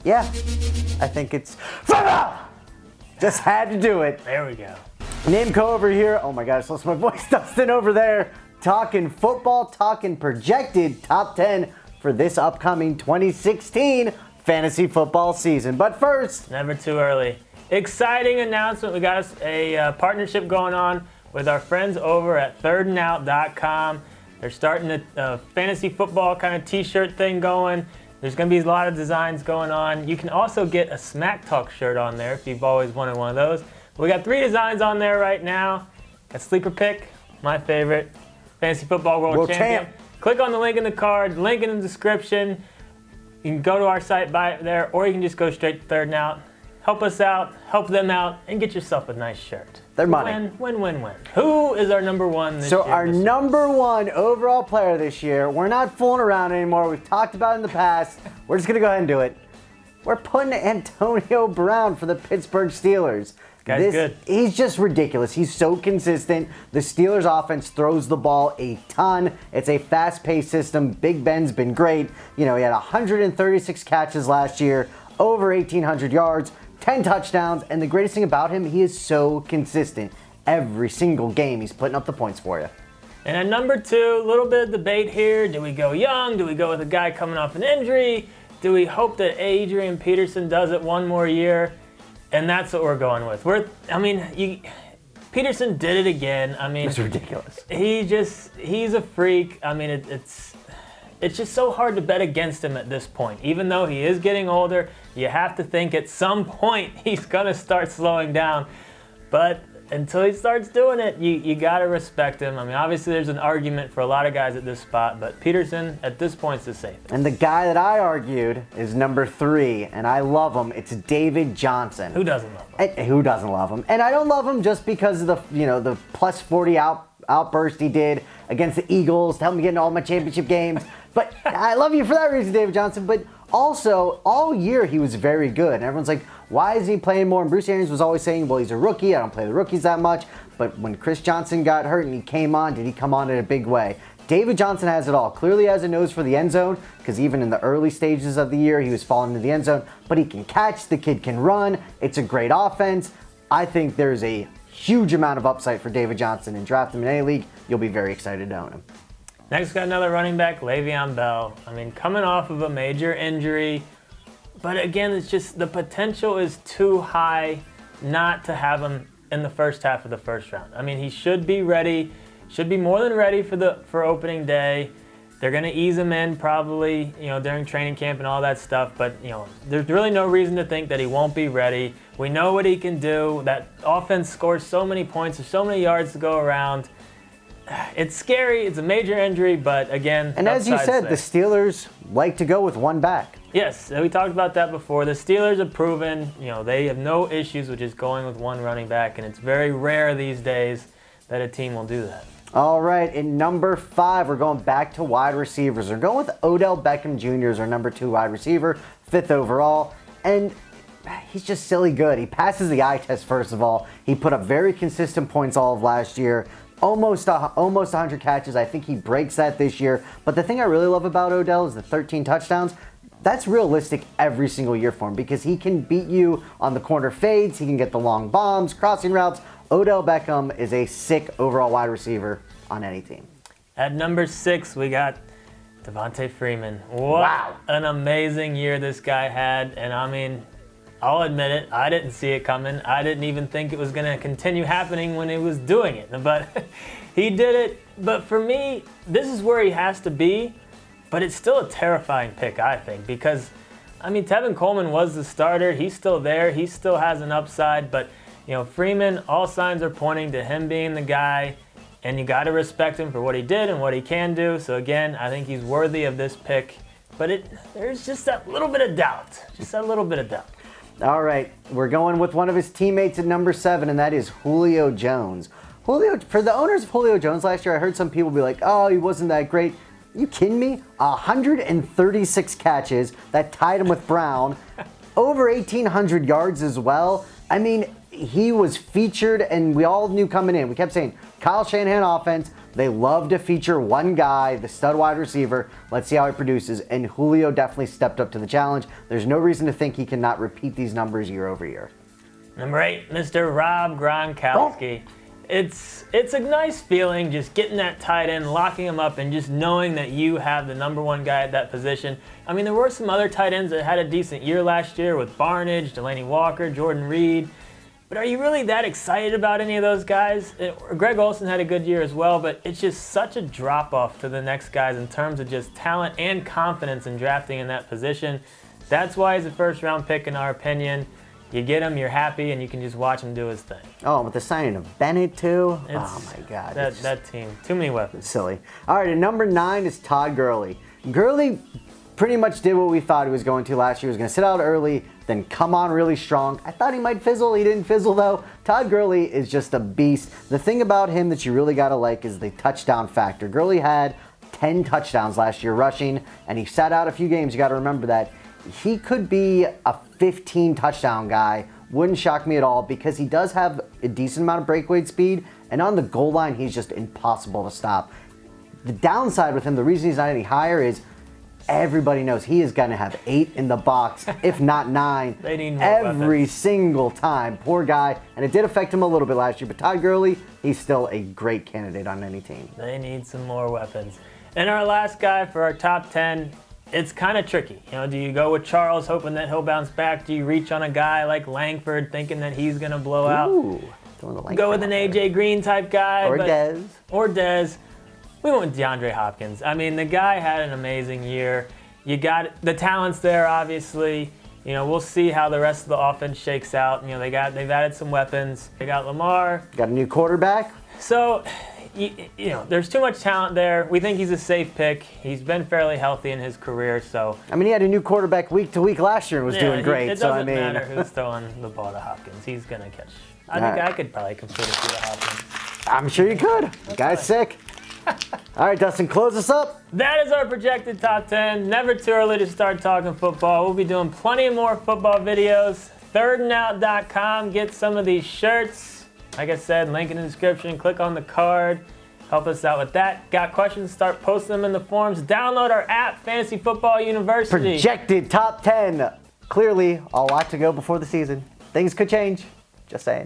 Yeah, I think it's just had to do it. There we go. Namco over here. Oh my gosh, lost my voice. Dustin over there talking football, talking projected top 10 for this upcoming 2016 fantasy football season. But first, Never too early. Exciting announcement. We got a partnership going on with our friends over at thirdndout.com. They're starting a fantasy football kind of t-shirt thing going. There's going to be a lot of designs going on. You can also get a Smack Talk shirt on there if you've always wanted one of those. We got 3 designs on there right now. Got Sleeper Pick, my favorite, Fantasy Football World Champion. Click on the link in the card, link in the description. You can go to our site, buy it there, or you can just go straight to Third and Out. Help us out, help them out, and get yourself a nice shirt. Their money. Win. Who is our number one this year? So our number 1 overall player this year, we're not fooling around anymore. We've talked about it in the past. We're just going to go ahead and do it. We're putting Antonio Brown for the Pittsburgh Steelers. Guy's good. He's just ridiculous. He's so consistent. The Steelers offense throws the ball a ton. It's a fast-paced system. Big Ben's been great. You know, he had 136 catches last year, over 1,800 yards, 10 touchdowns, and the greatest thing about him, he is so consistent. Every single game, he's putting up the points for you. And at number 2, a little bit of debate here. Do we go young? Do we go with a guy coming off an injury? Do we hope that Adrian Peterson does it one more year? And that's what we're going with. Peterson did it again. I mean, It's ridiculous. He's a freak. I mean, it's just so hard to bet against him at this point. Even though he is getting older, you have to think at some point he's gonna start slowing down. But until he starts doing it, you gotta respect him. I mean, obviously there's an argument for a lot of guys at this spot, but Peterson at this point is the safest. And the guy that I argued is number 3, and I love him. It's David Johnson. Who doesn't love him? And who doesn't love him? And I don't love him just because of the plus 40 outburst he did against the Eagles to help me get into all my championship games. But I love you for that reason, David Johnson. But also, all year he was very good. And everyone's like, why isn't he playing more? And Bruce Arians was always saying, well, he's a rookie. I don't play the rookies that much. But when Chris Johnson got hurt and he came on, did he come on in a big way? David Johnson has it all. Clearly has a nose for the end zone, because even in the early stages of the year, he was falling into the end zone. But he can catch. The kid can run. It's a great offense. I think there's a huge amount of upside for David Johnson, and draft him in any league. You'll be very excited to own him. Next, got another running back, Le'Veon Bell. I mean, coming off of a major injury, but again, it's just the potential is too high not to have him in the first half of the first round. I mean, he should be ready, should be more than ready for opening day. They're going to ease him in probably, during training camp and all that stuff, but, there's really no reason to think that he won't be ready. We know what he can do. That offense scores so many points, there's so many yards to go around. It's scary. It's a major injury, but again, and as you said, the Steelers like to go with one back. Yes, we talked about that before. The Steelers have proven, they have no issues with just going with one running back, and it's very rare these days that a team will do that. All right, in number 5, we're going back to wide receivers. We're going with Odell Beckham Jr. as our number 2 wide receiver, 5th overall, and he's just silly good. He passes the eye test, first of all. He put up very consistent points all of last year. Almost 100 catches. I think he breaks that this year. But the thing I really love about Odell is the 13 touchdowns. That's realistic every single year for him, because he can beat you on the corner fades. He can get the long bombs, crossing routes. Odell Beckham is a sick overall wide receiver on any team. At number 6, we got Devontae Freeman. Wow. An amazing year this guy had. And I mean, I'll admit it, I didn't see it coming. I didn't even think it was going to continue happening when he was doing it. But he did it. But for me, this is where he has to be. But it's still a terrifying pick, I think. Because, I mean, Tevin Coleman was the starter. He's still there. He still has an upside. But, Freeman, all signs are pointing to him being the guy. And you got to respect him for what he did and what he can do. So, again, I think he's worthy of this pick. But there's just that little bit of doubt. Just that little bit of doubt. All right, we're going with one of his teammates at number 7, and that is Julio Jones. For the owners of Julio Jones last year, I heard some people be like, oh, he wasn't that great. Are you kidding me? 136 catches that tied him with Brown. Over 1,800 yards as well. I mean, he was featured, and we all knew coming in. We kept saying, Kyle Shanahan offense, They love to feature one guy, the stud wide receiver. Let's see how he produces. And Julio definitely stepped up to the challenge. There's no reason to think he cannot repeat these numbers year over year. Number 8, Mr. Rob Gronkowski. It's a nice feeling just getting that tight end, locking him up, and just knowing that you have the number one guy at that position. I mean, there were some other tight ends that had a decent year last year with Barnidge, Delaney Walker, Jordan Reed. But are you really that excited about any of those guys? Greg Olsen had a good year as well, but it's just such a drop-off to the next guys in terms of just talent and confidence in drafting in that position. That's why he's a first-round pick in our opinion. You get him, you're happy, and you can just watch him do his thing. Oh, with the signing of Bennett, too? Oh, my God. That team. Too many weapons. Silly. All right, at number 9 is Todd Gurley. Gurley pretty much did what we thought he was going to last year. He was going to sit out early, then come on really strong. I thought he might fizzle. He didn't fizzle, though. Todd Gurley is just a beast. The thing about him that you really got to like is the touchdown factor. Gurley had 10 touchdowns last year rushing, and he sat out a few games. You got to remember that. He could be a 15 touchdown guy. Wouldn't shock me at all because he does have a decent amount of breakaway speed, and on the goal line, he's just impossible to stop. The downside with him, the reason he's not any higher is everybody knows he is going to have 8 in the box, if not 9, They need more every weapons. single time. Poor guy, and it did affect him a little bit last year, but Todd Gurley, he's still a great candidate on any team. They need some more weapons. And our last guy for our top 10, it's kind of tricky. You know, do you go with Charles hoping that he'll bounce back? Do you reach on a guy like Langford thinking that he's going to blow out? Ooh, throwing the Langford Go with out an there. AJ Green type guy. Or but- Dez. Or Dez. We went with DeAndre Hopkins. I mean, the guy had an amazing year. You got the talents there, obviously. You know, we'll see how the rest of the offense shakes out. You know, they've added some weapons. They got Lamar. Got a new quarterback. So, you know, there's too much talent there. We think he's a safe pick. He's been fairly healthy in his career, so. I mean, he had a new quarterback week to week last year and was doing great. It So, doesn't I mean, matter who's throwing the ball to Hopkins. He's going to catch. I think Alright. I could probably complete a few to Hopkins. I'm sure you could. The guy's sick. All right, Dustin, close us up. That is our projected top 10. Never too early to start talking football. We'll be doing plenty more football videos. Thirdndout.com. Get some of these shirts. Like I said, link in the description. Click on the card. Help us out with that. Got questions? Start posting them in the forums. Download our app, Fantasy Football University. Projected top 10. Clearly, a lot to go before the season. Things could change. Just saying.